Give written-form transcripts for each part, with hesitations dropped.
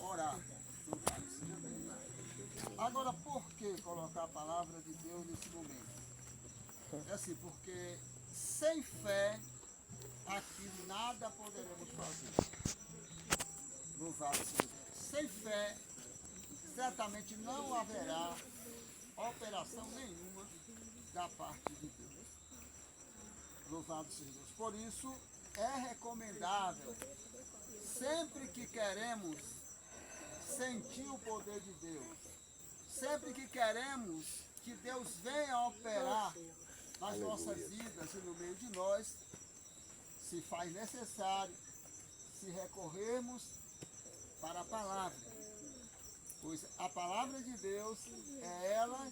orar. Agora, por que colocar a palavra de Deus nesse momento? É assim, porque sem fé aqui nada poderemos fazer. Louvado seja Deus. Sem fé, certamente não haverá operação nenhuma da parte de Deus. Louvado seja Deus. Por isso, é recomendável, sempre que queremos sentir o poder de Deus, sempre que queremos que Deus venha operar nas nossas vidas e no meio de nós, se faz necessário, se recorrermos para a palavra. Pois a palavra de Deus é ela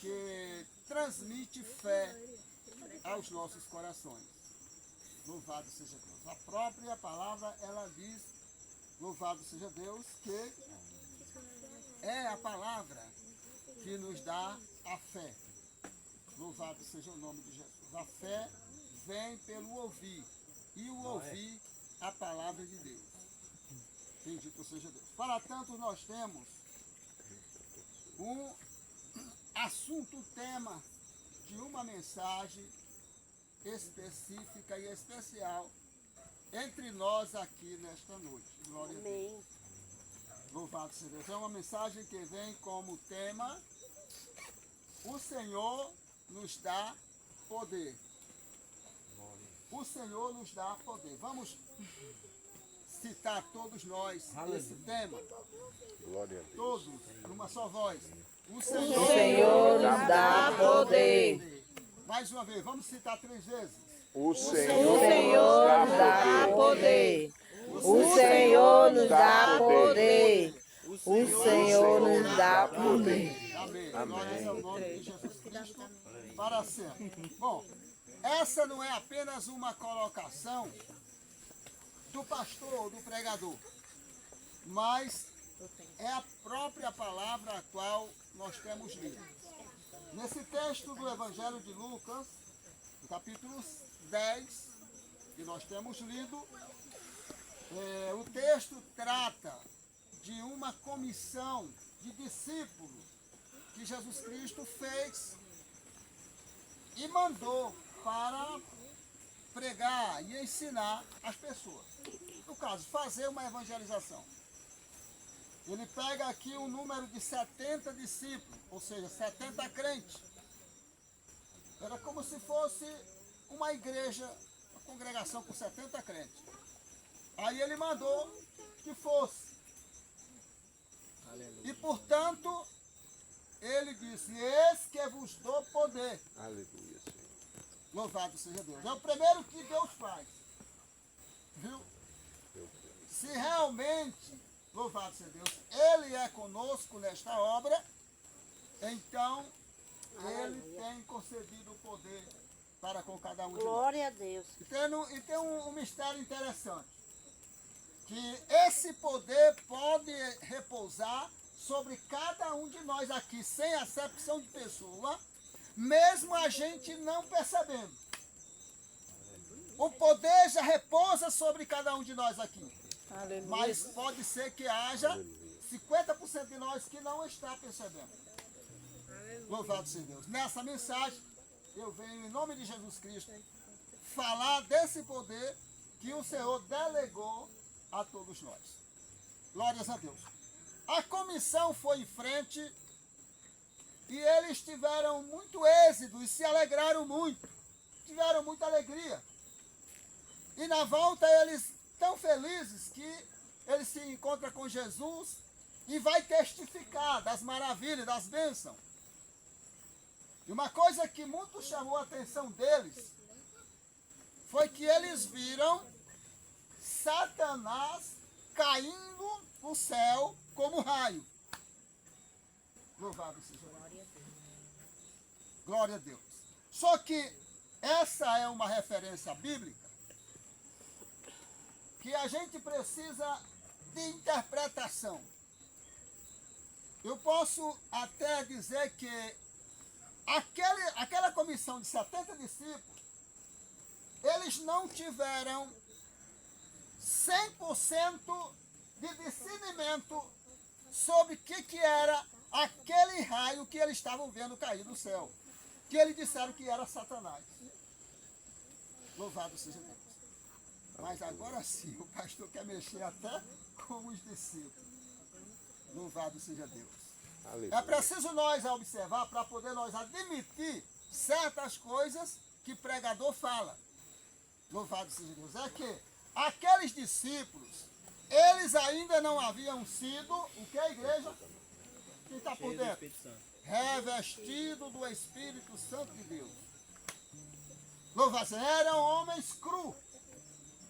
que transmite fé aos nossos corações. Louvado seja Deus. A própria palavra, ela diz, louvado seja Deus, que é a palavra que nos dá a fé. Louvado seja o nome de Jesus. A fé vem pelo ouvir, e o ouvir a palavra de Deus. Bendito seja Deus. Para tanto, nós temos um assunto, tema de uma mensagem específica e especial entre nós aqui nesta noite. Glória a Deus. Louvado seja Deus. É uma mensagem que vem como tema: o Senhor nos dá poder. O Senhor nos dá poder. Vamos citar todos nós esse tema. Glória a Deus. Todos, numa só voz. O Senhor nos dá poder. Mais uma vez, vamos citar 3 vezes. O O Senhor nos dá poder. O Senhor nos dá poder. O Senhor nos dá poder. Amém. Glória ao nome de Jesus Cristo para sempre. Bom, essa não é apenas uma colocação do pastor ou do pregador, mas é a própria palavra a qual nós temos lido. Nesse texto do Evangelho de Lucas, no capítulo 10, que nós temos lido, o texto trata de uma comissão de discípulos que Jesus Cristo fez e mandou para pregar e ensinar as pessoas. No caso, fazer uma evangelização. Ele pega aqui um número de 70 discípulos, ou seja, 70 crentes. Era como se fosse uma igreja, uma congregação com 70 crentes. Aí ele mandou que fosse. E, portanto, ele disse: eis que vos dou poder. Aleluia, Senhor. Louvado seja Deus. É o primeiro que Deus faz. Viu? Se realmente, louvado seja Deus, Ele é conosco nesta obra, então Ele tem concedido o poder para com cada um de nós. Glória a Deus. E tem um mistério interessante, que esse poder pode repousar sobre cada um de nós aqui, sem acepção de pessoa, mesmo a gente não percebendo. O poder já repousa sobre cada um de nós aqui. Aleluia. Mas pode ser que haja 50% de nós que não está percebendo. Louvado seja Deus. Nessa mensagem, eu venho em nome de Jesus Cristo falar desse poder que o Senhor delegou a todos nós. Glórias a Deus. A comissão foi em frente e eles tiveram muito êxito e se alegraram muito. Tiveram muita alegria. E na volta eles tão felizes que eles se encontram com Jesus e vai testificar das maravilhas, das bênçãos. E uma coisa que muito chamou a atenção deles foi que eles viram Satanás caindo do céu como raio. Louvado seja Deus. Glória a Deus. Só que essa é uma referência bíblica que a gente precisa de interpretação. Eu posso até dizer que aquela comissão de 70 discípulos, eles não tiveram 100% de discernimento sobre o que era aquele raio que eles estavam vendo cair do céu. Que eles disseram que era Satanás. Louvado seja Deus. Mas agora sim, o pastor quer mexer até com os discípulos. Louvado seja Deus. Aleluia. É preciso nós observar para poder nós admitir certas coisas que pregador fala. Louvado seja Deus. É que aqueles discípulos, eles ainda não haviam sido, o que é a igreja? Quem está por dentro? Revestido do Espírito Santo de Deus. Louvado seja Deus. Eram homens cru.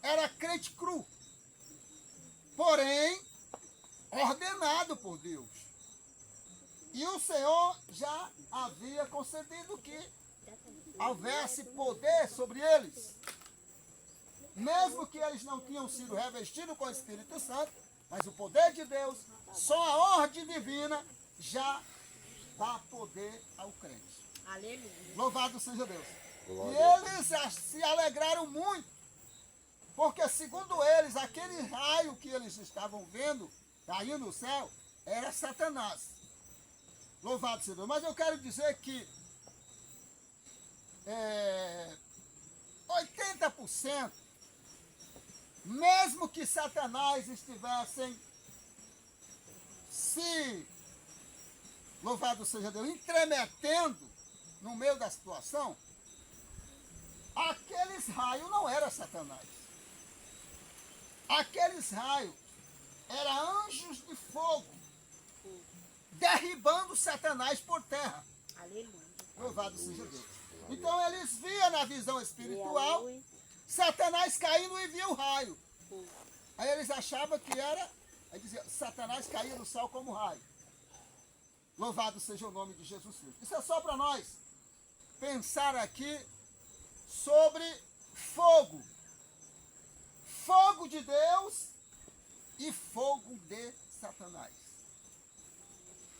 Era crente cru. Porém, ordenado por Deus. E o Senhor já havia concedido que houvesse poder sobre eles. Mesmo que eles não tinham sido revestidos com o Espírito Santo, mas o poder de Deus, só a ordem divina, já dá poder ao crente. Aleluia. Louvado seja Deus. Glória E a eles se alegraram muito, porque segundo eles, aquele raio que eles estavam vendo, caindo no céu, era Satanás. Louvado seja Deus. Mas eu quero dizer que 80%, mesmo que Satanás estivessem se, louvado seja Deus, entremetendo no meio da situação, aqueles raios não eram Satanás. Aqueles raios eram anjos de fogo, derribando Satanás por terra. Aleluia. Louvado seja Deus. Então eles viam na visão espiritual Satanás caindo e via o raio. Aí eles achavam que era, aí dizia, Satanás caía do céu como raio. Louvado seja o nome de Jesus Cristo. Isso é só para nós pensar aqui sobre fogo. Fogo de Deus e fogo de Satanás.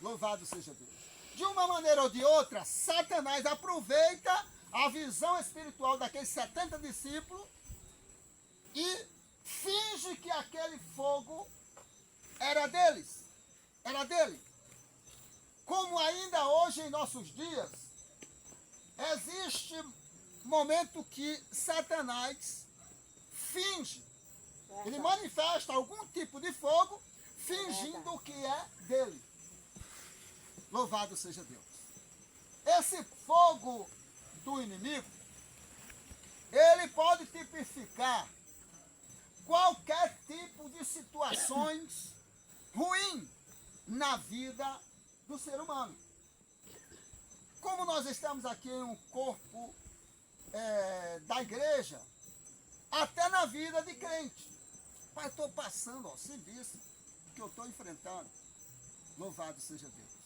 Louvado seja Deus. De uma maneira ou de outra, Satanás aproveita a visão espiritual daqueles 70 discípulos e finge que aquele fogo era deles. Era dele. Como ainda hoje em nossos dias, existe momento que Satanás finge. Ele manifesta algum tipo de fogo fingindo que é dele. Louvado seja Deus. Esse fogo do inimigo, ele pode tipificar qualquer tipo de situações ruins na vida do ser humano. Como nós estamos aqui em um corpo da igreja, até na vida de crente. Pai, estou passando, serviço que eu estou enfrentando. Louvado seja Deus.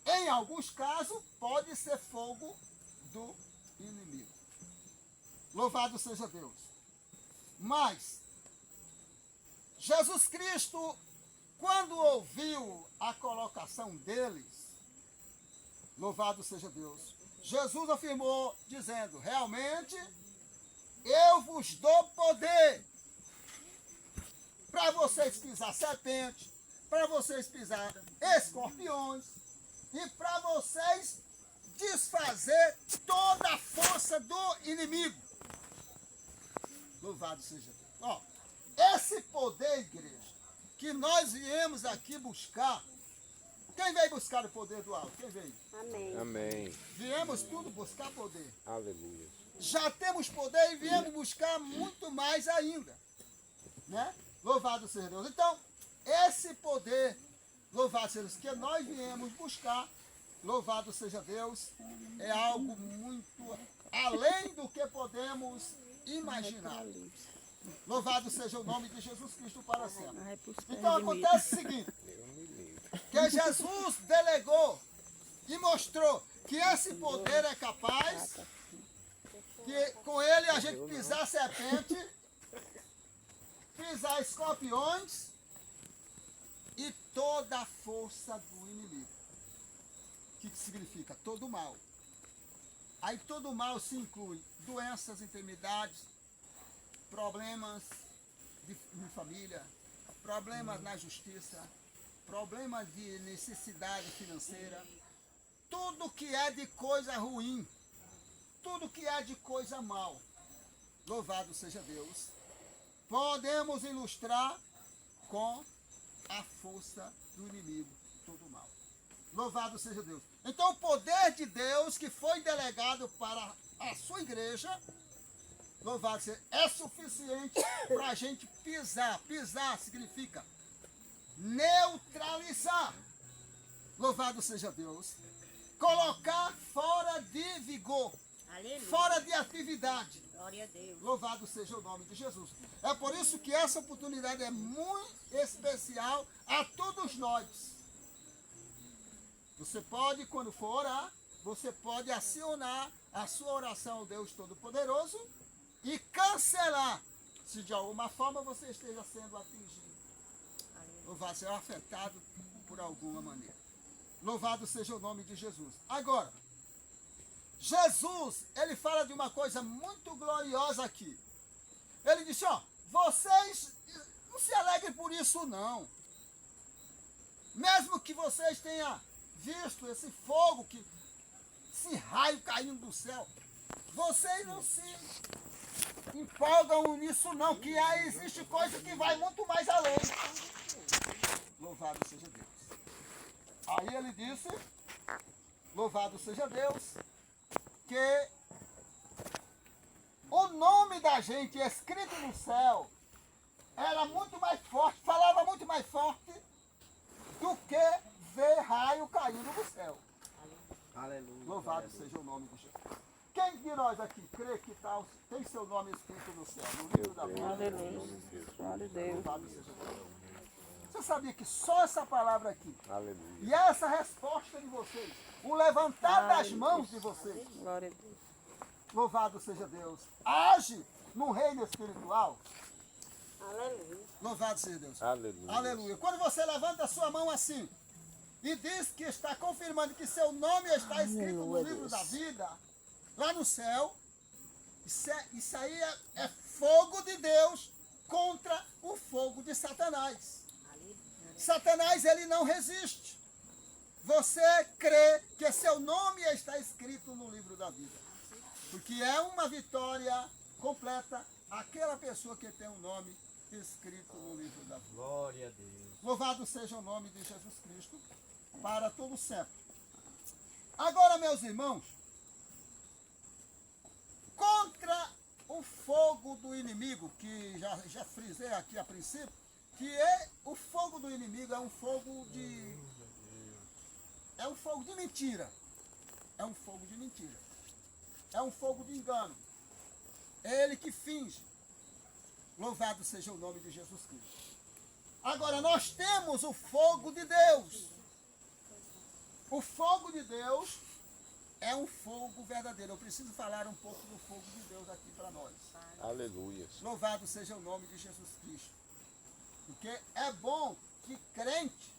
Em alguns casos, pode ser fogo do inimigo. Louvado seja Deus. Mas, Jesus Cristo, quando ouviu a colocação deles, louvado seja Deus, Jesus afirmou, dizendo, realmente, eu vos dou poder para vocês pisar serpente, para vocês pisar escorpiões e para vocês desfazer toda a força do inimigo. Louvado seja Deus. Ó, esse poder, igreja, que nós viemos aqui buscar. Quem veio buscar o poder do alto? Quem veio? Amém. Amém. Viemos tudo buscar poder. Aleluia. Já temos poder e viemos buscar muito mais ainda. Né? Louvado seja Deus. Então, esse poder, louvado seja Deus, que nós viemos buscar, louvado seja Deus, é algo muito além do que podemos imaginar. Louvado seja o nome de Jesus Cristo para sempre. Então acontece o seguinte, que Jesus delegou e mostrou que esse poder é capaz, que com ele a gente pisar serpente, pisar escorpiões e toda a força do inimigo. O que significa? Todo mal. Aí todo mal se inclui doenças, enfermidades, problemas de família, problemas na justiça, problema de necessidade financeira, tudo que é de coisa ruim, tudo que é de coisa mal, louvado seja Deus, podemos ilustrar com a força do inimigo, todo mal. Louvado seja Deus. Então o poder de Deus que foi delegado para a sua igreja, louvado seja, é suficiente para a gente pisar. Pisar significa neutralizar. Louvado seja Deus. Colocar fora de vigor. Aleluia. Fora de atividade. Glória a Deus. Louvado seja o nome de Jesus. É por isso que essa oportunidade é muito especial a todos nós. Você pode, quando for orar, você pode acionar a sua oração ao Deus Todo-Poderoso e cancelar, se de alguma forma você esteja sendo atingido. Ou vai ser afetado por alguma maneira. Louvado seja o nome de Jesus. Agora, Jesus, ele fala de uma coisa muito gloriosa aqui. Ele disse, ó, vocês não se alegrem por isso não. Mesmo que vocês tenham visto esse fogo, esse raio caindo do céu, vocês não se empolgam nisso não, que aí existe coisa que vai muito mais além. Louvado seja Deus. Aí ele disse, louvado seja Deus, que o nome da gente escrito no céu era muito mais forte, falava muito mais forte do que ver raio caindo do céu. Aleluia. Louvado seja o nome de Jesus. Quem de nós aqui crê que tem seu nome escrito no céu, no livro da vida? Aleluia. Glória a Deus. Louvado seja Deus. Você sabia que só essa palavra aqui, Aleluia. e essa resposta de vocês, o levantar das mãos de vocês, Glória a Deus. louvado seja Deus, age no reino espiritual. Aleluia. Louvado seja Deus. Aleluia. Aleluia. Quando você levanta a sua mão assim e diz que está confirmando que seu nome está escrito no livro da vida, lá no céu, isso aí é fogo de Deus contra o fogo de Satanás. Satanás, ele não resiste. Você crê que seu nome está escrito no livro da vida. Porque é uma vitória completa aquela pessoa que tem o nome escrito no livro da vida. Glória a Deus. Louvado seja o nome de Jesus Cristo para todo sempre. Agora, meus irmãos, contra o fogo do inimigo, que já frisei aqui a princípio, que o fogo do inimigo é um fogo de... é um fogo de mentira. É um fogo de mentira. É um fogo de engano. É ele que finge. Louvado seja o nome de Jesus Cristo. Agora, nós temos o fogo de Deus. O fogo de Deus é um fogo verdadeiro. Eu preciso falar um pouco do fogo de Deus aqui para nós. Aleluia. Louvado seja o nome de Jesus Cristo. Porque é bom que crente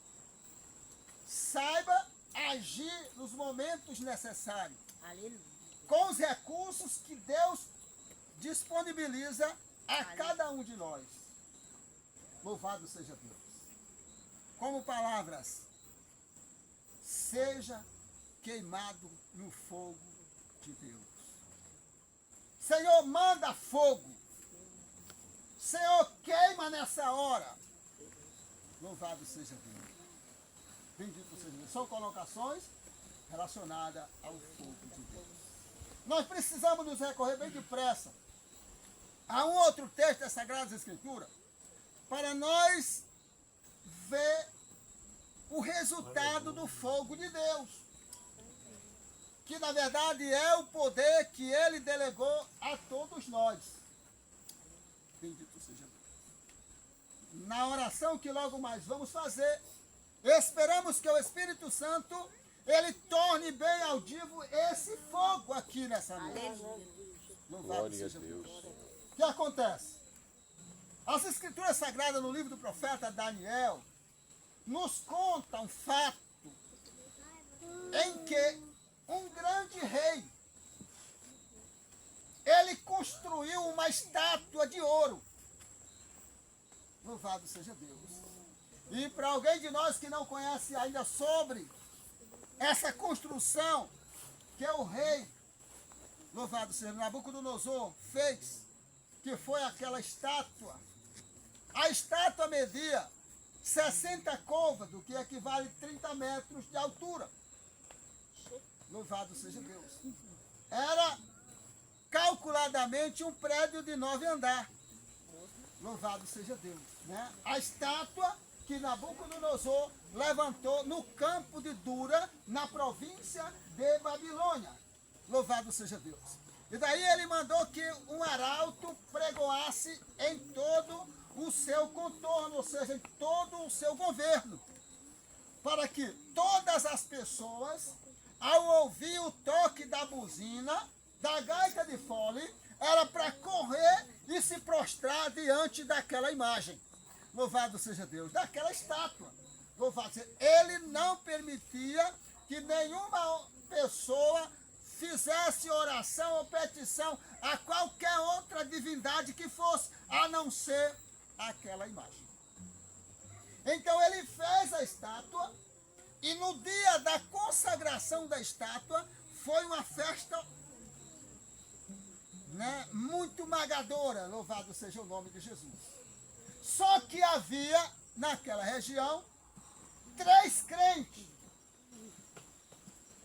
saiba agir nos momentos necessários, Aleluia. com os recursos que Deus disponibiliza a cada um de nós. Louvado seja Deus. Como palavras, seja queimado no fogo de Deus. Senhor, manda fogo. Senhor, queima nessa hora. Louvado seja Deus. Bendito seja Deus. São colocações relacionadas ao fogo de Deus. Nós precisamos nos recorrer bem depressa a um outro texto das Sagradas Escrituras para nós ver o resultado do fogo de Deus. Que na verdade é o poder que ele delegou a todos nós. Bendito seja Deus. Na oração que logo mais vamos fazer, esperamos que o Espírito Santo ele torne bem audível esse fogo aqui nessa noite. Louvado Glória a seja Deus. Deus. O que acontece? As Escrituras Sagradas no livro do profeta Daniel nos conta um fato em que um grande rei ele construiu uma estátua de ouro. Louvado seja Deus. E para alguém de nós que não conhece ainda sobre essa construção que o rei, louvado seja, Nabucodonosor fez, que foi aquela estátua. A estátua media 60 côvados, que equivale a 30 metros de altura. Louvado seja Deus. Era calculadamente um prédio de 9 andares. Louvado seja Deus. Né? A estátua que Nabucodonosor levantou no campo de Dura, na província de Babilônia. Louvado seja Deus. E daí ele mandou que um arauto pregoasse em todo o seu contorno, ou seja, em todo o seu governo, para que todas as pessoas, ao ouvir o toque da buzina, da gaita de fole, era para correr e se prostrar diante daquela imagem. Louvado seja Deus, daquela estátua. Louvado seja. Ele não permitia que nenhuma pessoa fizesse oração ou petição a qualquer outra divindade que fosse, a não ser aquela imagem. Então ele fez a estátua e no dia da consagração da estátua foi uma festa, né, muito magadora, louvado seja o nome de Jesus. Só que havia naquela região 3 crentes.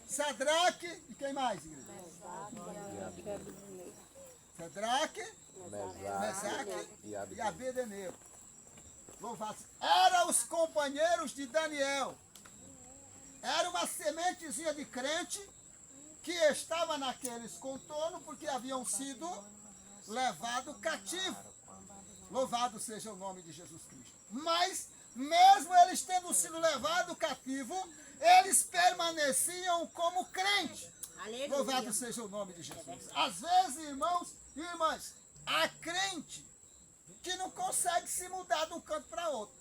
Sadraque e quem mais, igreja? Sadraque, Mesaque e Abednego. Louvado. Eram os companheiros de Daniel. Era uma sementezinha de crente que estava naqueles contornos porque haviam sido levados cativos. Louvado seja o nome de Jesus Cristo. Mas, mesmo eles tendo sido levados cativo, eles permaneciam como crentes. Aleluia. Louvado seja o nome de Jesus. Às vezes, irmãos e irmãs, há crente que não consegue se mudar de um canto para outro.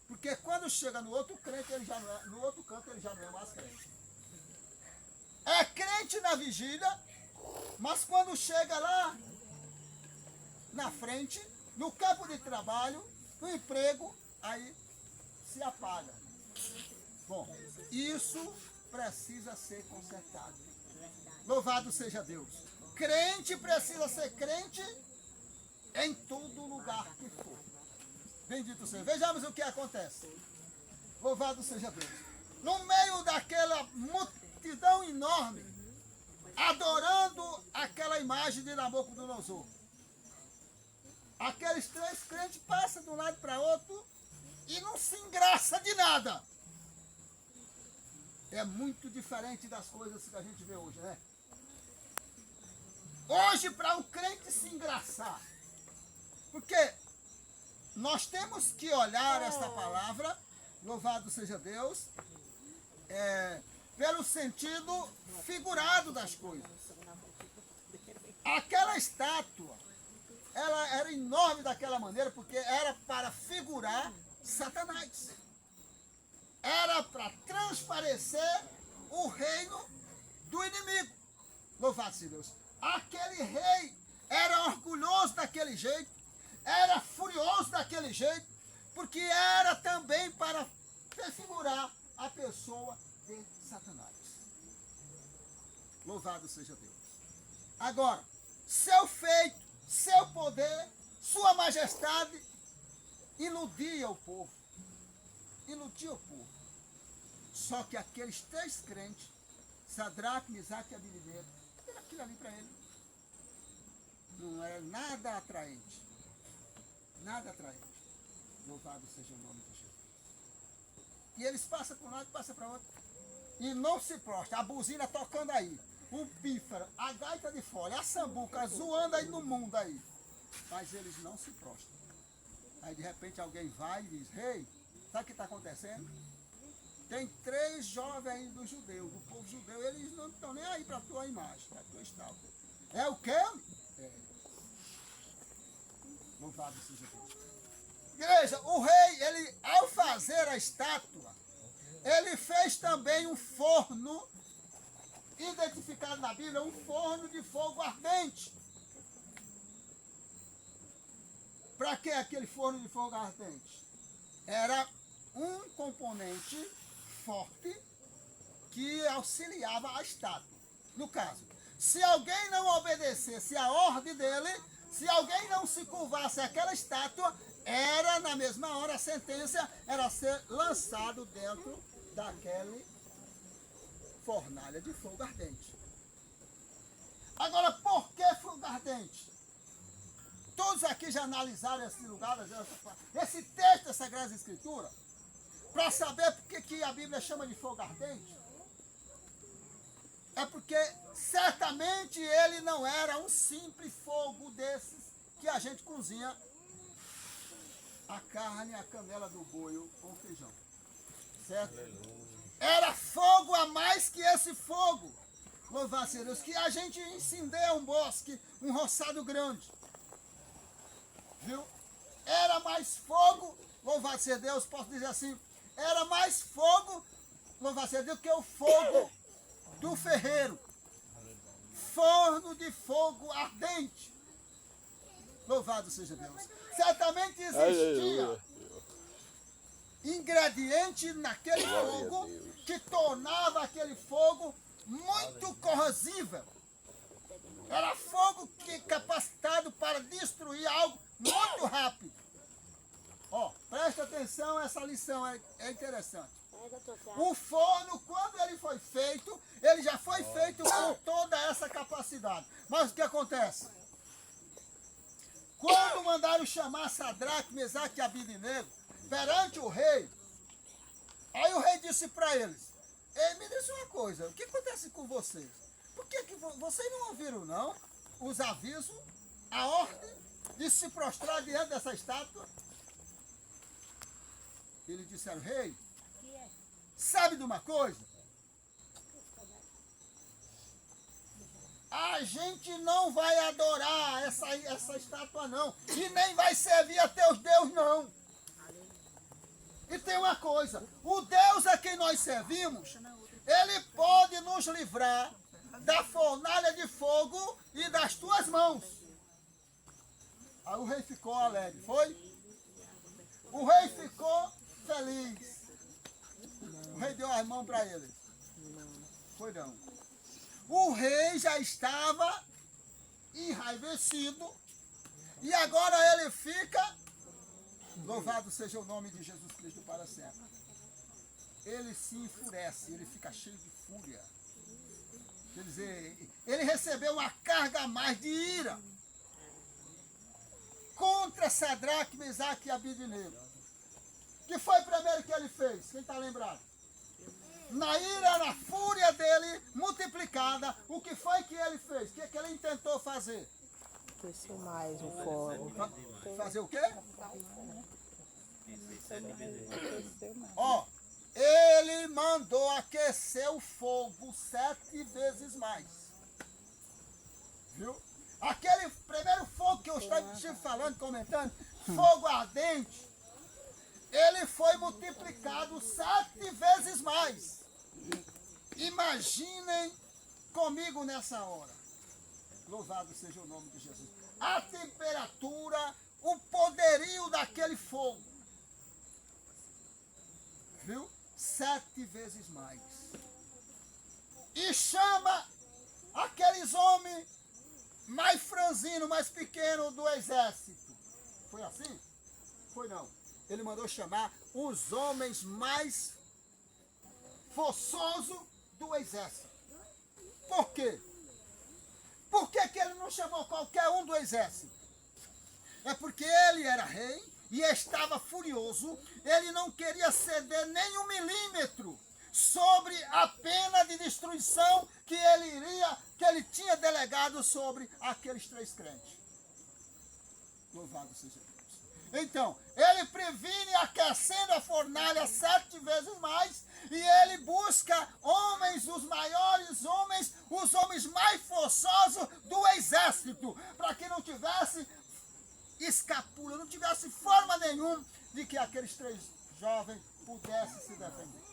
Porque quando chega no outro crente, ele já não é, no outro canto ele já não é mais crente. É crente na vigília, mas quando chega lá na frente, no campo de trabalho, no emprego, aí se apaga. Bom, isso precisa ser consertado. Louvado seja Deus. Crente precisa ser crente em todo lugar que for. Bendito seja. Vejamos o que acontece. Louvado seja Deus. No meio daquela multidão enorme, adorando aquela imagem de Nabucodonosor, aqueles 3 crentes passam de um lado para outro e não se engraça de nada. É muito diferente das coisas que a gente vê hoje, né? Hoje, para um crente se engraçar, porque nós temos que olhar esta palavra, louvado seja Deus, pelo sentido figurado das coisas. Aquela estátua, ela era enorme daquela maneira, porque era para figurar Satanás. Era para transparecer o reino do inimigo. Louvado seja Deus. Aquele rei era orgulhoso daquele jeito, era furioso daquele jeito, porque era também para prefigurar a pessoa de Satanás. Louvado seja Deus. Agora, seu feito, seu poder, sua majestade, iludia o povo. Iludia o povo. Só que aqueles 3 crentes, Sadraque, Mesaque e Abednego, era aquilo ali para ele. Não era nada atraente. Nada atraente. Louvado seja o nome de Jesus. E eles passam para um lado, passam para outro. E não se prostra. A buzina tocando aí. O pífaro, a gaita de fole, a sambuca zoando aí no mundo aí. Mas eles não se prostram. Aí de repente alguém vai e diz: "Rei, sabe o que está acontecendo? Tem 3 jovens aí do judeu, do povo judeu, eles não estão nem aí para a tua imagem, para a tua estátua." É o quê? É. Louvado seja Deus. Igreja, o rei, ele, ao fazer a estátua, ele fez também um forno, identificado na Bíblia, um forno de fogo ardente. Para que aquele forno de fogo ardente? era um componente forte que auxiliava a estátua. No caso, se alguém não obedecesse a ordem dele, se alguém não se curvasse àquela estátua, era na mesma hora a sentença era ser lançado dentro daquele fornalha de fogo ardente. Agora, por que fogo ardente? Todos aqui já analisaram esse lugar, esse texto da Sagrada Escritura, para saber por que a Bíblia chama de fogo ardente? É porque certamente ele não era um simples fogo desses que a gente cozinha a carne e a canela do boi com feijão. Certo? Era fogo a mais que esse fogo. Louvado seja Deus, que a gente incendeia um bosque, um roçado grande. Viu? Era mais fogo, louvado seja Deus, posso dizer assim, era mais fogo, louvado seja Deus, que o fogo do ferreiro. Forno de fogo ardente. Louvado seja Deus. Certamente existia ingrediente naquele fogo que tornava aquele fogo muito corrosível. Era fogo que capacitado para destruir algo muito rápido. Ó, presta atenção, essa lição é interessante. O forno, quando ele foi feito, ele já foi feito com toda essa capacidade. Mas o que acontece? Quando mandaram chamar Sadraque, Mesaque e Abednego perante o rei, aí o rei disse para eles: Ei, me diz uma coisa, o que acontece com vocês? Por que vocês não ouviram, não, os avisos, a ordem de se prostrar diante dessa estátua? Eles disseram: Rei, sabe de uma coisa? A gente não vai adorar essa estátua, não. E nem vai servir a teus deuses, não. E tem uma coisa: o Deus a quem nós servimos, ele pode nos livrar da fornalha de fogo e das tuas mãos. Aí o rei ficou alegre, foi? O rei ficou feliz. O rei deu as mãos para eles. Foi não. O rei já estava enraivecido e agora ele fica, louvado seja o nome de Jesus Cristo para sempre. Ele se enfurece, ele fica cheio de fúria. Quer dizer, ele recebeu uma carga a mais de ira contra Sadraque, Mesaque e Abednego. O que foi primeiro que ele fez? Quem está lembrado? Na ira, na fúria dele, multiplicada, o que foi que ele fez? O que, que ele intentou fazer? Aqueceu mais o fogo. Fazer o quê? Ó, ele mandou aquecer o fogo 7 vezes mais. Viu? Aquele primeiro fogo que eu estive falando, comentando, fogo ardente, ele foi multiplicado 7 vezes mais. Imaginem comigo nessa hora. Louvado seja o nome de Jesus. A temperatura, o poderio daquele fogo. Viu? 7 vezes mais. E chama aqueles homens mais franzinos, mais pequenos do exército. Foi assim? Foi não. Ele mandou chamar os homens mais forçosos do exército. Por quê? Por que que ele não chamou qualquer um do exército? É porque ele era rei e estava furioso. Ele não queria ceder nem 1 milímetro sobre a pena de destruição que ele tinha delegado sobre aqueles 3 crentes. Louvado seja Deus. Então, ele previne aquecendo a fornalha 7 vezes mais e ele busca homens, os maiores homens, os homens mais forçosos do exército, para que não tivesse escapula, não tivesse forma nenhuma de que aqueles 3 jovens pudessem se defender.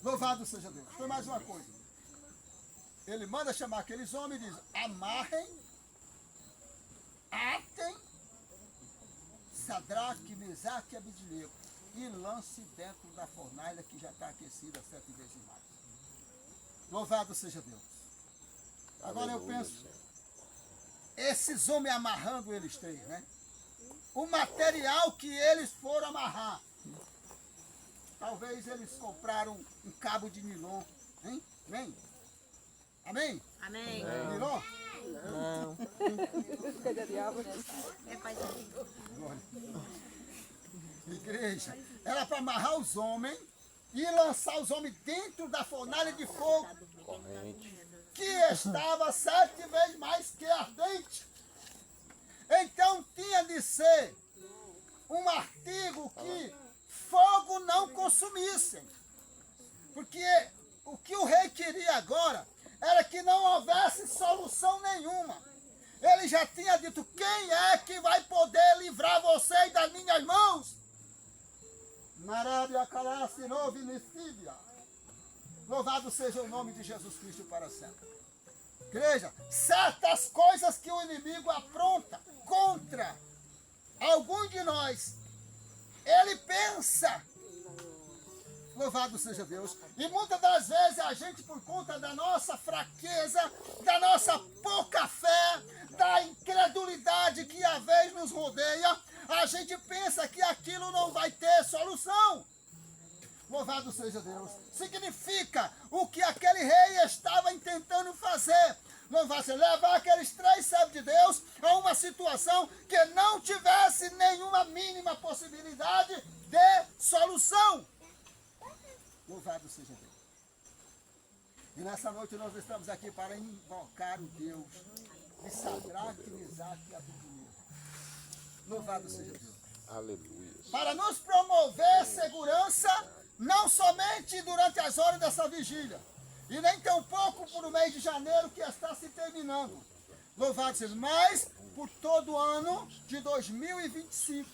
Louvado seja Deus. Tem mais uma coisa. Ele manda chamar aqueles homens e diz: amarrem, atem, Sadraque, Mesaque e Abednego e lance dentro da fornalha que já está aquecida 7 vezes mais. Louvado seja Deus. Agora eu Aleluia, penso, Senhor. esses homens amarrando eles três, né? O material que eles foram amarrar. Talvez eles compraram um cabo de nilon, hein? Amém? Amém? Amém. Nilon? Não. É pai de Igreja, era para amarrar os homens e lançar os homens dentro da fornalha de fogo Corrente. que estava 7 vezes mais que ardente. Então tinha de ser um artigo que fogo não consumisse. Porque o que o rei queria agora era que não houvesse solução nenhuma. Ele já tinha dito, quem é que vai poder livrar vocês das minhas mãos? Marábia, Calacinô, Vinicília. Louvado seja o nome de Jesus Cristo para sempre. Igreja, certas coisas que o inimigo apronta contra algum de nós, ele pensa, louvado seja Deus, e muitas das vezes a gente, por conta da nossa fraqueza, da nossa pouca fé, da incredulidade que às vezes nos rodeia, a gente pensa que aquilo não vai ter solução. Louvado seja Deus. Significa o que aquele rei estava tentando fazer. Louvado seja, levar aqueles 3 servos de Deus a uma situação que não tivesse nenhuma mínima possibilidade de solução. Louvado seja Deus. E nessa noite nós estamos aqui para invocar o Deus de Sadraque, Mesaque e Abednego. Louvado seja Deus. Aleluia. Para nos promover segurança, não somente durante as horas dessa vigília, e nem tampouco por o mês de janeiro que está se terminando. Louvado seja, mas por todo o ano de 2025.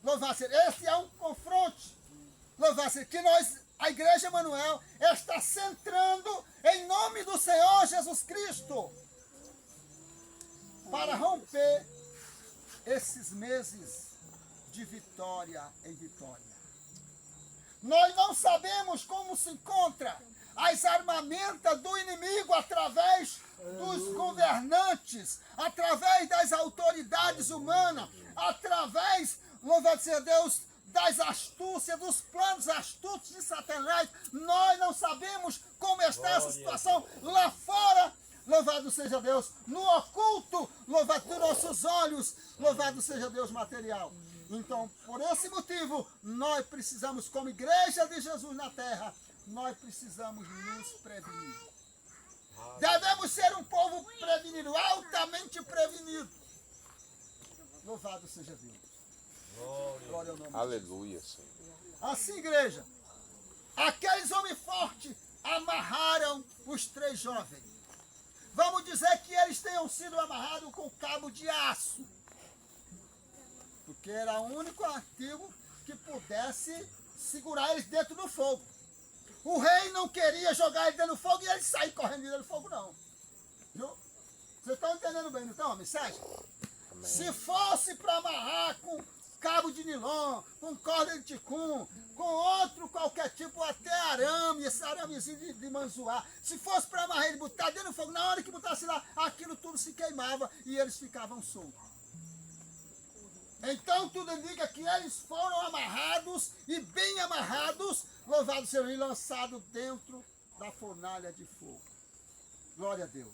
Louvado seja, esse é um confronto. Louvado seja, que nós, a Igreja Emanuel, está centrando em nome do Senhor Jesus Cristo para romper esses meses de vitória em vitória. Nós não sabemos como se encontra as armamentas do inimigo através dos governantes, através das autoridades humanas, através, louvado seja Deus, das astúcias, dos planos astutos de Satanás. Nós não sabemos como está essa situação lá fora. Louvado seja Deus, no oculto, louvado dos nossos olhos, louvado seja Deus material. Então, por esse motivo, nós precisamos, como Igreja de Jesus na Terra, nós precisamos nos prevenir. Devemos ser um povo prevenido, altamente prevenido. Louvado seja Deus. Glória ao nome de Aleluia, Senhor. Jesus. Assim, igreja, aqueles homens fortes amarraram os 3 jovens. Vamos dizer que eles tenham sido amarrados com cabo de aço. Porque era o único artigo que pudesse segurar eles dentro do fogo. O rei não queria jogar eles dentro do fogo e eles saírem correndo dentro do fogo, não. Viu? Vocês estão entendendo bem, não estão a mensagem? Amém. Se fosse para amarrar com cabo de nilon, com corda de ticum, com outro qualquer tipo, até arame, esse aramezinho de manzoar, se fosse para amarrar ele, botar dentro do fogo, na hora que botasse lá, aquilo tudo se queimava e eles ficavam soltos. Então tudo indica que eles foram amarrados e bem amarrados, louvado seja e lançados dentro da fornalha de fogo. Glória a Deus.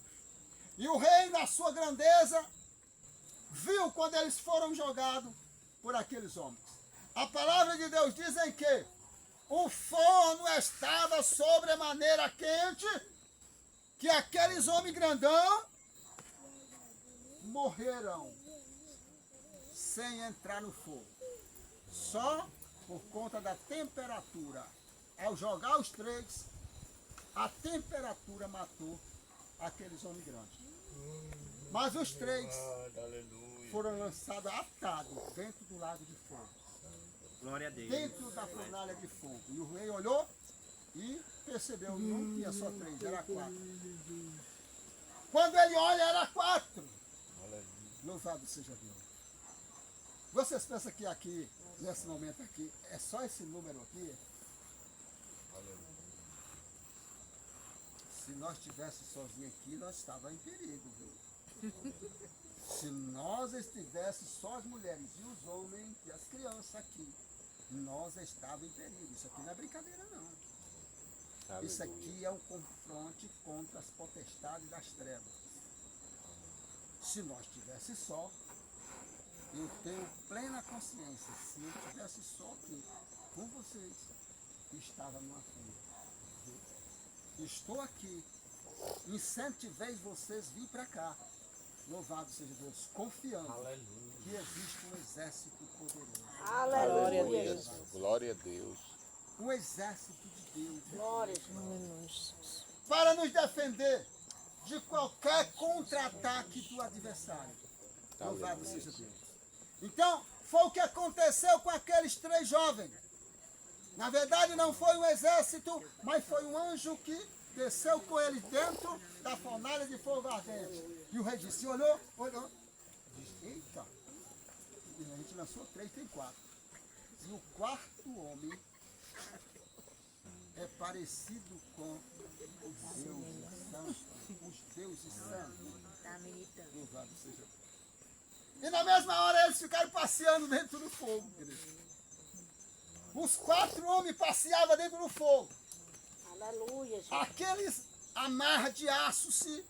E o rei, na sua grandeza, viu quando eles foram jogados por aqueles homens. A palavra de Deus diz em que o forno estava sobremaneira quente, que aqueles homens grandão morreram sem entrar no fogo. Só por conta da temperatura. Ao jogar os 3, a temperatura matou aqueles homens grandes. Mas os 3 foram lançados atados dentro do lago de fogo. Glória a Deus. Dentro da fornalha de fogo. E o rei olhou e percebeu que não tinha só 3, era 4. Quando ele olha, era 4. Louvado seja Deus. Vocês pensam que aqui, nesse momento aqui, é só esse número aqui? Se nós estivéssemos sozinhos aqui, nós estávamos em perigo, viu? Se nós estivéssemos só as mulheres e os homens e as crianças aqui, nós estávamos em perigo. Isso aqui não é brincadeira, não. Isso aqui é um confronto contra as potestades das trevas. Se nós estivéssemos só, eu tenho plena consciência, se eu estivesse só aqui com vocês, estava numa frente. Estou aqui, incentivei vocês vir para cá. Louvado seja Deus, confiando que existe um exército poderoso. Glória a Aleluia. Deus. Glória a Deus. Um exército de Deus. Glória a Deus. Para nos defender de qualquer contra-ataque do adversário. Louvado seja Deus. Então, foi o que aconteceu com aqueles 3 jovens. Na verdade, não foi um exército, mas foi um anjo que desceu com eles dentro da fornalha de fogo ardente. E o rei disse, olhou, disse, eita. E a gente lançou 3, tem 4. E o 4º homem é parecido com os deuses santos. Os deuses santos. Tá militando. Louvado seja Deus. E na mesma hora eles ficaram passeando dentro do fogo, querido. Os 4 homens passeavam dentro do fogo. Aleluia, Jesus. Aqueles amarras de aço se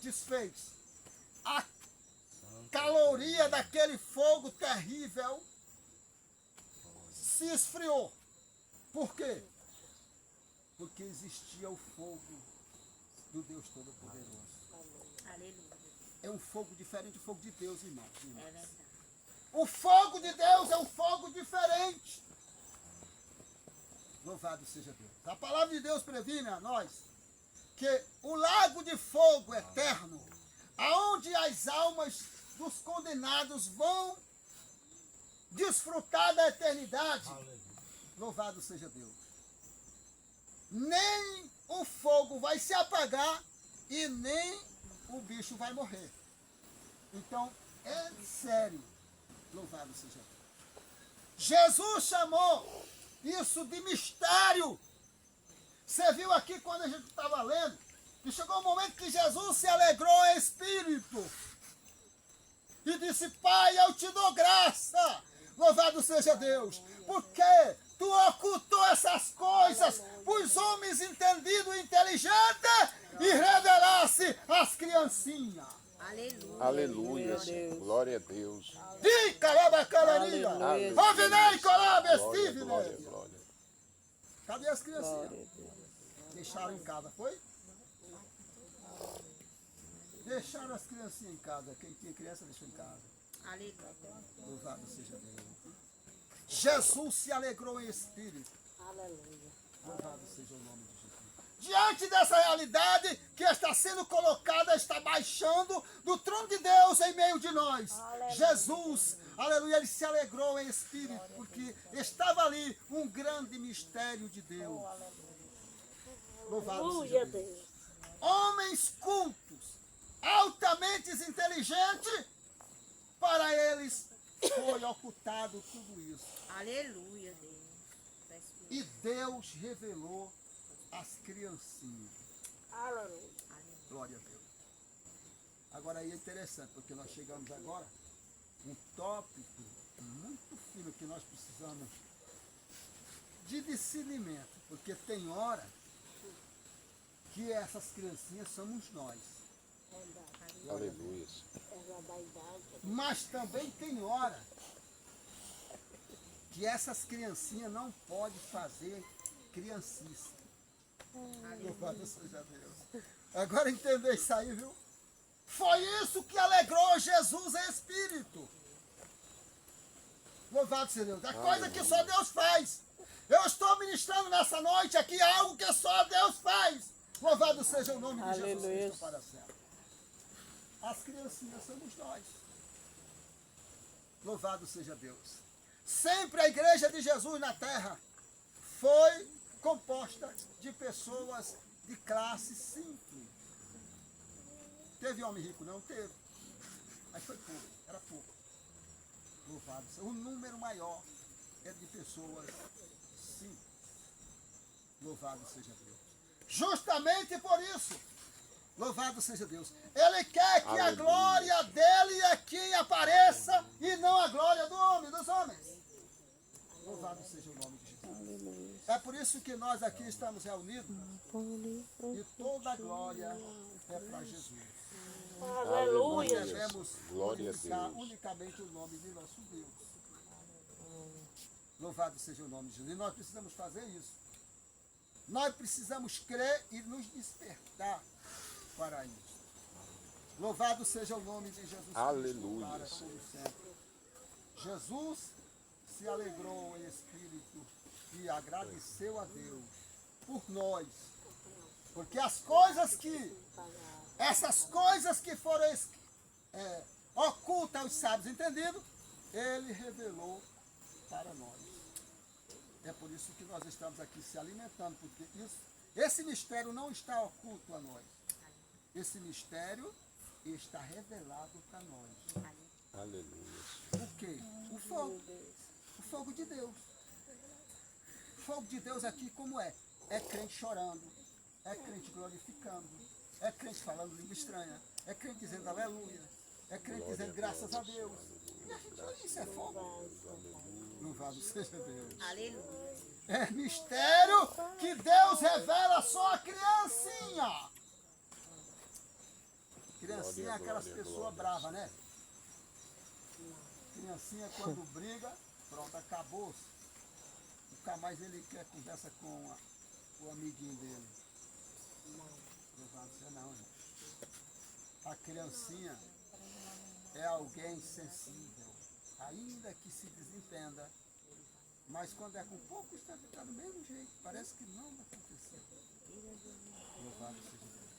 desfez. A caloria daquele fogo terrível se esfriou. Por quê? Porque existia o fogo do Deus Todo-Poderoso. Aleluia. É um fogo diferente do fogo de Deus, irmãos. É verdade. O fogo de Deus é um fogo diferente. Louvado seja Deus. A palavra de Deus previne a nós que o lago de fogo eterno, aonde as almas dos condenados vão desfrutar da eternidade. Louvado seja Deus. Nem o fogo vai se apagar e nem o bicho vai morrer. Então, é sério. Louvado seja Deus. Jesus chamou isso de mistério. Você viu aqui quando a gente estava lendo, que chegou um momento que Jesus se alegrou em espírito. E disse, Pai, eu te dou graça. Louvado seja Deus. Porque tu ocultou essas coisas para os homens entendidos e inteligentes e revelasse às criancinhas. Aleluia. Aleluia. Deus. Glória a Deus. Di calabacarania. Aleluia. Ovinei colabes Glória, tive. glória, glória. Cadê as criancinhas? Glória a Deus. Deixaram em casa, foi? Deixaram as criancinhas em casa. Quem tinha criança deixou em casa. Aleluia. Louvado seja Deus. Jesus se alegrou em espírito. Aleluia. Louvado seja o nome de Jesus. Diante dessa realidade que está sendo colocada, está baixando do trono de Deus em meio de nós. Aleluia. Jesus, aleluia, ele se alegrou em espírito, porque estava ali um grande mistério de Deus. Louvado seja Aleluia, Deus. Deus. Homens cultos, altamente inteligentes, para eles foi ocultado tudo isso. Aleluia, Deus. E Deus revelou as criancinhas. Aleluia. Glória a Deus. Agora aí é interessante, porque nós chegamos agora um tópico muito fino que nós precisamos de discernimento, porque tem hora que essas criancinhas somos nós. Aleluia. Mas também tem hora que essas criancinhas não podem fazer criancice. Louvado seja Deus. Agora entender isso aí, viu? Foi isso que alegrou Jesus em espírito. Louvado seja Deus. É coisa que só Deus faz. Eu estou ministrando nessa noite aqui algo que só Deus faz. Louvado seja o nome de Jesus Aleluia. Cristo para sempre. As criancinhas somos nós. Louvado seja Deus. Sempre a igreja de Jesus na terra foi composta de pessoas de classe simples. Teve homem rico? Não teve. Mas foi pouco, era pouco. Louvado seja. O número maior é de pessoas simples. Louvado seja Deus. Justamente por isso, louvado seja Deus. Ele quer que a Aleluia. glória dele aqui apareça e não a glória do homem, dos homens. Louvado seja o nome de Jesus. É por isso que nós aqui estamos reunidos e toda a glória é para Jesus. Nós Aleluia. devemos Glória a glorificar Deus. unicamente o nome de nosso Deus. Louvado seja o nome de Jesus. E nós precisamos fazer isso. Nós precisamos crer e nos despertar para isso. Louvado seja o nome de Jesus Cristo. Aleluia. Para todo sempre. Jesus se alegrou em espírito e agradeceu a Deus por nós. Porque essas coisas que foram ocultas aos sábios, entendido? Ele revelou para nós. É por isso que nós estamos aqui se alimentando, porque esse mistério não está oculto a nós. Esse mistério está revelado para nós. Aleluia. O quê? O fogo. O fogo de Deus. O fogo de Deus aqui como é? É crente chorando, é crente glorificando, é crente falando língua estranha, é crente dizendo aleluia, é crente dizendo graças a Deus. E a gente, isso é fogo. Louvado seja Deus. Aleluia. É mistério que Deus revela só a criancinha. Criancinha é aquelas pessoas bravas, né? Criancinha quando briga, pronto, acabou-se. Nunca mais ele quer conversa com o amiguinho dele. Louvado seja não, gente. A criancinha é alguém sensível, ainda que se desentenda. Mas quando é com pouco, está do mesmo jeito. Parece que não aconteceu. Louvado seja Deus.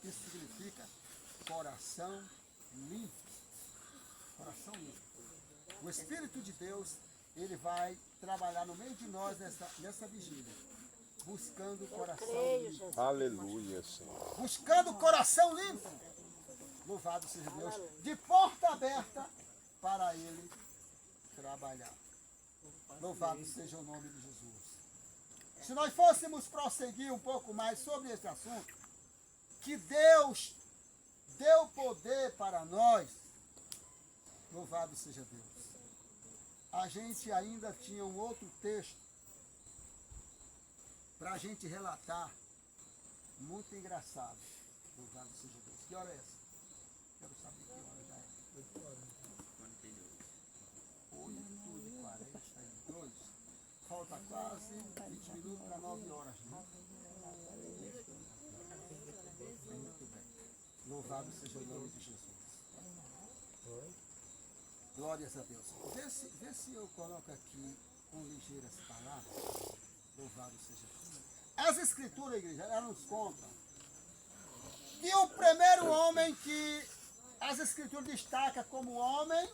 Isso significa coração limpo. Coração limpo. O Espírito de Deus, ele vai trabalhar no meio de nós nessa vigília. Buscando o coração limpo. Aleluia, Senhor. Buscando o coração limpo. Louvado seja Deus. De porta aberta para ele trabalhar. Louvado seja o nome de Jesus. Se nós fôssemos prosseguir um pouco mais sobre esse assunto, que Deus deu poder para nós, louvado seja Deus. A gente ainda tinha um outro texto para a gente relatar, muito engraçado. Louvado seja Deus. Que hora é essa? Quero saber que hora já é. 8h42. Falta quase 20 minutos para 9 horas. Né? Muito bem. Louvado seja o nome de Jesus. Glórias a Deus. Vê se eu coloco aqui com ligeiras palavras. Louvado seja Deus. As escrituras, igreja, elas nos contam que o primeiro homem que as escrituras destacam como homem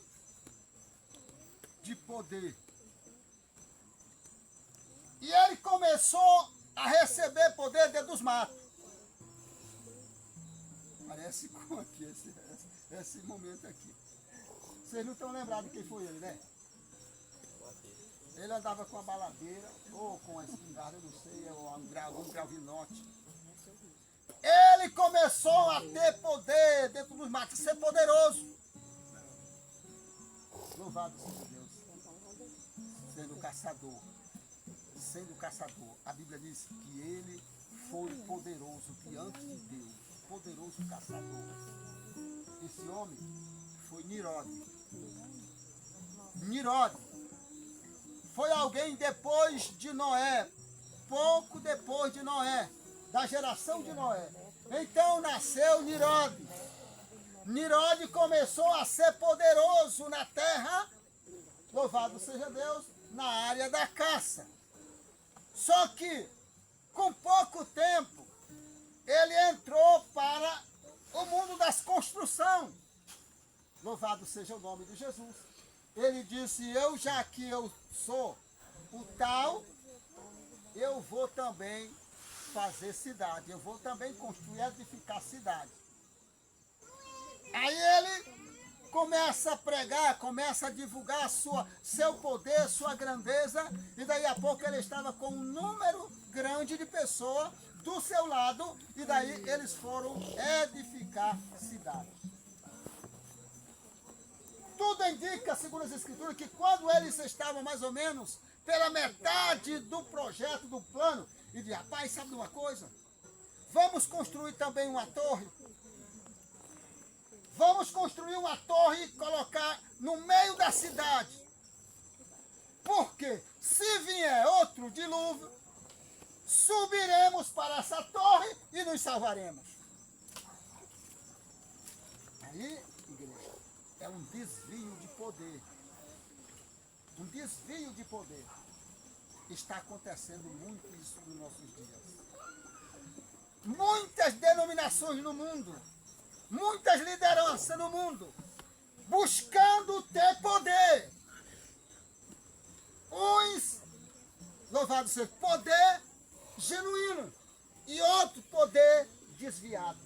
de poder. E ele começou a receber poder dentro dos matos. Parece com aqui esse momento aqui. Vocês não estão lembrados de quem foi ele, né? Ele andava com a baladeira, ou com a espingarda, eu não sei, ou um gravinote. Ele começou a ter poder dentro dos matos, ser poderoso. Louvado seja Deus. Sendo caçador. A Bíblia diz que ele foi poderoso diante de Deus. Poderoso caçador. Esse homem foi Nirode. Nirode foi alguém depois de Noé, pouco depois de Noé, da geração de Noé. Então nasceu Nirode. Nirode começou a ser poderoso na terra, louvado seja Deus, na área da caça. Só que, com pouco tempo, ele entrou para o mundo das construções. Louvado seja o nome de Jesus. Ele disse, já que eu sou o tal, eu vou também fazer cidade. Eu vou também construir e edificar cidade. Aí ele começa a pregar, começa a divulgar seu poder, sua grandeza, e daí a pouco ele estava com um número grande de pessoas do seu lado, e daí eles foram edificar cidades. Tudo indica, segundo as Escrituras, que quando eles estavam mais ou menos pela metade do projeto, do plano, e de rapaz, sabe de uma coisa? Vamos construir também uma torre. Vamos construir uma torre e colocar no meio da cidade. Porque se vier outro dilúvio, subiremos para essa torre e nos salvaremos. Aí, igreja, é um desvio de poder. Um desvio de poder. Está acontecendo muito isso nos nossos dias. Muitas denominações no mundo, muitas lideranças no mundo, buscando ter poder. Uns, louvado seja, poder genuíno e outro poder desviado.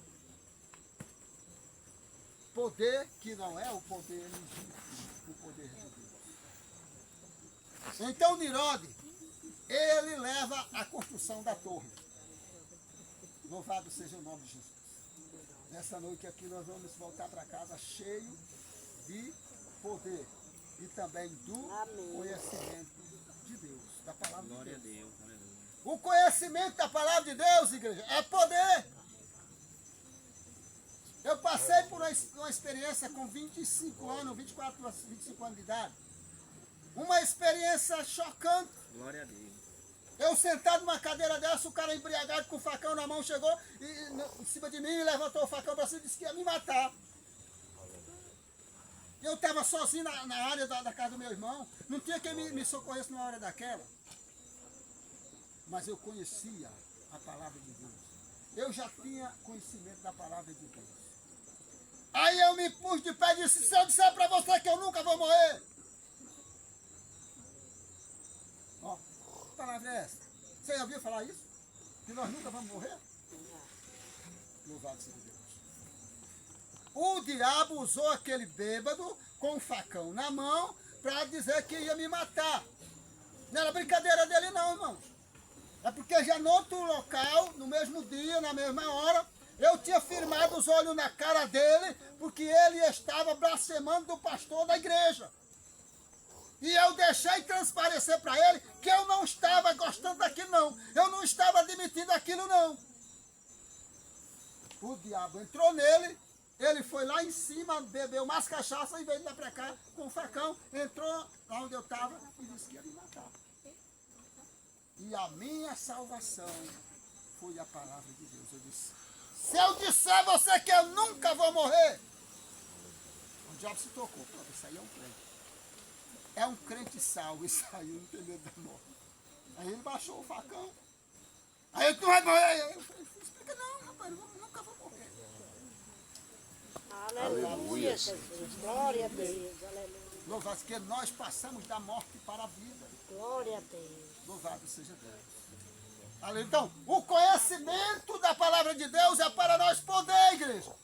Poder que não é o poder legítimo, o poder de Deus. Então Nirode, ele leva a construção da torre. Louvado seja o nome de Jesus. Nessa noite aqui nós vamos voltar para casa cheio de poder e também do conhecimento de Deus, da palavra Glória a de Deus. Deus. Aleluia. O conhecimento da palavra de Deus, igreja, é poder. Eu passei por uma experiência com 25 anos, 24, 25 anos de idade. Uma experiência chocante. Glória a Deus. Eu sentado numa cadeira dessa, o cara embriagado com o facão na mão chegou em cima de mim e levantou o facão para cima e disse que ia me matar. Eu estava sozinho na área da casa do meu irmão, não tinha quem me socorresse numa hora daquela. Mas eu conhecia a palavra de Deus. Eu já tinha conhecimento da palavra de Deus. Aí eu me pus de pé e disse, se eu disser para você que eu nunca vou morrer. Ó, que palavra é essa? Você já ouviu falar isso? Que nós nunca vamos morrer? Louvado seja Deus. O diabo usou aquele bêbado com um facão na mão para dizer que ia me matar. Não era brincadeira dele não, irmãos. É porque já no outro local, no mesmo dia, na mesma hora, eu tinha firmado os olhos na cara dele, porque ele estava blasfemando do pastor da igreja. E eu deixei transparecer para ele que eu não estava gostando daquilo não. Eu não estava admitindo aquilo não. O diabo entrou nele, ele foi lá em cima, bebeu mais cachaça e veio lá para cá com o facão, entrou lá onde eu estava e disse que ia me matar. E a minha salvação foi a palavra de Deus. Eu disse, se eu disser a você que eu nunca vou morrer, o diabo se tocou. Pô, isso aí é um crente. É um crente salvo, isso aí não tem medo da morte. Aí ele baixou o facão. Aí ele não vai morrer. Eu falei, explica não, rapaz, eu nunca vou morrer. Aleluia, Jesus. Glória a Deus. Aleluia. Louvado que nós passamos da morte para a vida. Glória a Deus. Louvado seja Deus. Aleluia. Então, o conhecimento da palavra de Deus é para nós poder, igreja.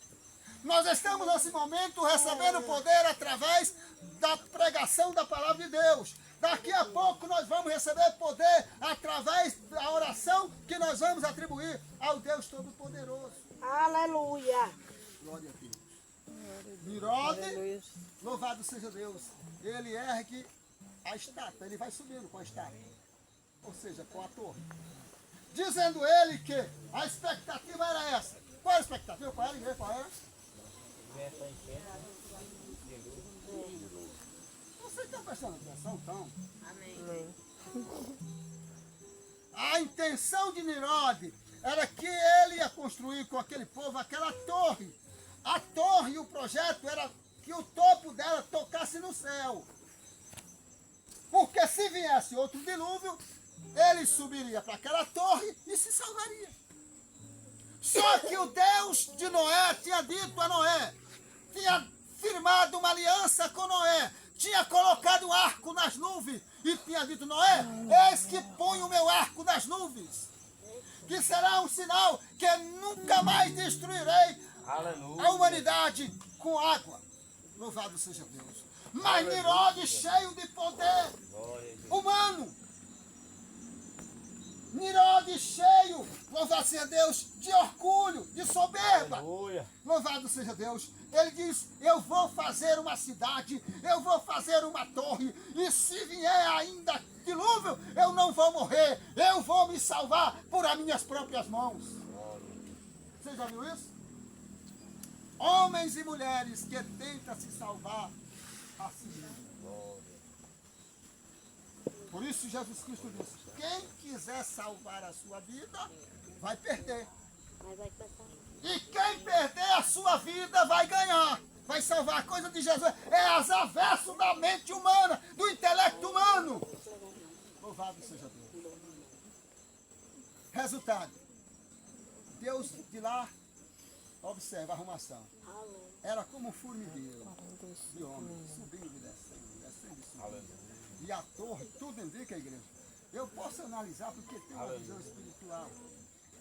Nós estamos nesse momento recebendo poder através da pregação da palavra de Deus. Daqui a pouco nós vamos receber poder através da oração que nós vamos atribuir ao Deus Todo-Poderoso. Aleluia. Glória a Deus. Nirode, louvado seja Deus. Ele ergue a estátua, ele vai subindo com a estátua. Ou seja, com a torre. Dizendo ele que a expectativa era essa. Qual era a expectativa? Qual era, igreja? Qual era? Você está prestando atenção, então? Amém. A intenção de Nirode era que ele ia construir com aquele povo aquela torre. A torre, o projeto era que o topo dela tocasse no céu. Porque se viesse outro dilúvio, ele subiria para aquela torre e se salvaria. Só que o Deus de Noé tinha dito a Noé, tinha firmado uma aliança com Noé, tinha colocado um arco nas nuvens e tinha dito, Noé, eis que ponho o meu arco nas nuvens, que será um sinal que nunca mais destruirei a humanidade com água. Louvado seja Deus. Mas Nirode cheio de poder humano. Nirode cheio, louvado seja Deus, de orgulho, de soberba. Aleluia. Louvado seja Deus. Ele diz, eu vou fazer uma cidade, eu vou fazer uma torre, e se vier ainda dilúvio, eu não vou morrer, eu vou me salvar por as minhas próprias mãos. Você já viu isso? Homens e mulheres que tentam se salvar a si mesmos. Por isso Jesus Cristo disse, quem quiser salvar a sua vida, vai perder. Mas vai começar. E quem perder a sua vida vai ganhar. Vai salvar a coisa de Jesus. É as avesso da mente humana, do intelecto humano. Louvado seja Deus. Resultado. Deus de lá, observa a arrumação. Era como um formigueiro de homem, subindo e descendo, descendo e subindo. E a torre, tudo indica a igreja. Eu posso analisar porque tem uma visão espiritual.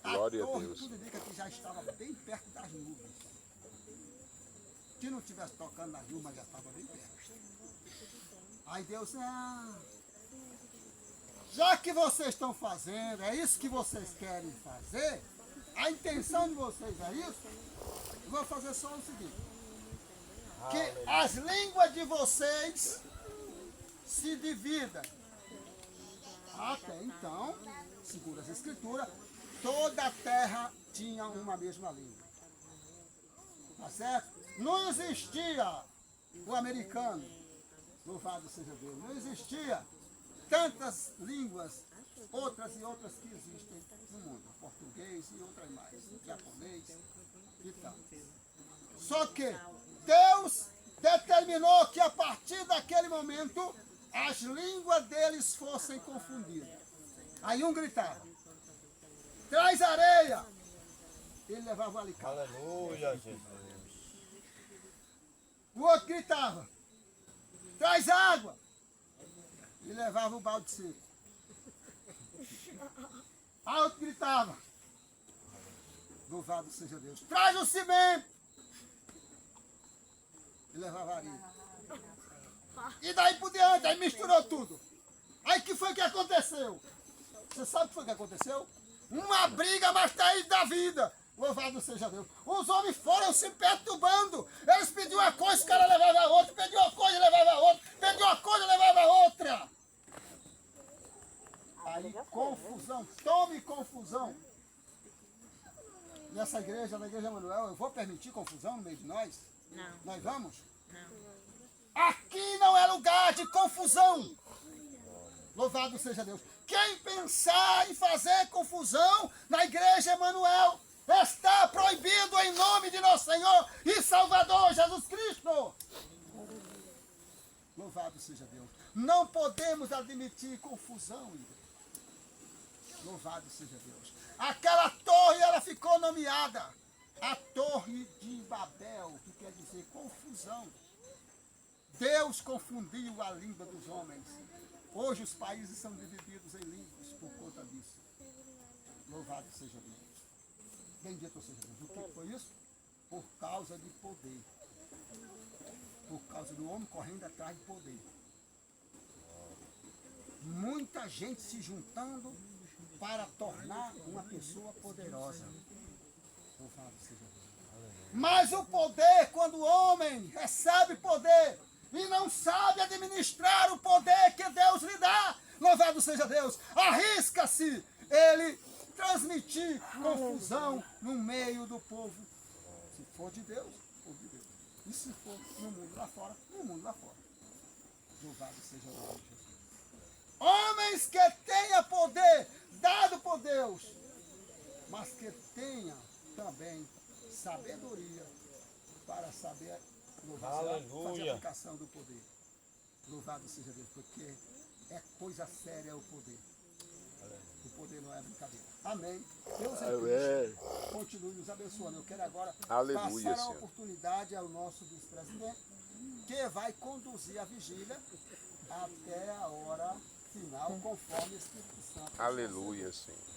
Glória a torre, Deus. tudo indica que já estava bem perto das nuvens. Se não estivesse tocando nas nuvens, mas já estava bem perto. Aí Deus, já que vocês estão fazendo, é isso que vocês querem fazer, a intenção de vocês é isso, eu vou fazer só o seguinte, que as línguas de vocês se dividam. Até então, segundo as escrituras, toda a terra tinha uma mesma língua. Tá certo? Não existia o americano, louvado seja Deus, não existia tantas línguas, outras e outras que existem no mundo. Português e outras mais, japonês e tal. Só que Deus determinou que a partir daquele momento as línguas deles fossem confundidas. Aí um gritava, traz areia. Ele levava o alicate. Aleluia, Jesus. O outro gritava, traz água. E levava o balde seco. A outro gritava, louvado seja Deus, traz o cimento. E levava areia. E daí por diante, aí misturou tudo. Aí que foi que aconteceu? Você sabe o que foi que aconteceu? Uma briga mais terrível da vida. Louvado seja Deus. Os homens foram se perturbando. Eles pediam uma coisa, o cara levava a outra. Pediu uma coisa, levava a outra. Pediu uma coisa, levava a outra. Aí confusão, tome confusão. Nessa igreja, na igreja Manuel, eu vou permitir confusão no meio de nós? Não. Nós vamos? Não. Aqui não é lugar de confusão. Louvado seja Deus. Quem pensar em fazer confusão na igreja Emanuel está proibido em nome de nosso Senhor e Salvador Jesus Cristo. Louvado seja Deus. Não podemos admitir confusão, igreja. Louvado seja Deus. Aquela torre, ela ficou nomeada a Torre de Babel, que quer dizer confusão. Deus confundiu a língua dos homens. Hoje os países são divididos em línguas por conta disso. Louvado seja Deus. Bendito seja Deus. O que foi isso? Por causa de poder. Por causa do homem correndo atrás de poder. Muita gente se juntando para tornar uma pessoa poderosa. Louvado seja Deus. Mas o poder, quando o homem recebe poder e não sabe administrar o poder que Deus lhe dá, louvado seja Deus, arrisca-se ele transmitir confusão no meio do povo. Se for de Deus, for de Deus. E se for no mundo lá fora, no mundo lá fora. Louvado seja Deus. Homens que tenham poder dado por Deus, mas que tenha também sabedoria para saber fazer a aplicação do poder. Louvado seja Deus, porque é coisa séria o poder. O poder não é brincadeira. Amém. Deus é Cristo. Continue nos abençoando. Eu quero agora Aleluia, passar a Senhor. oportunidade ao nosso vice-presidente, que vai conduzir a vigília até a hora final, conforme o Espírito Santo. Aleluia, Senhor.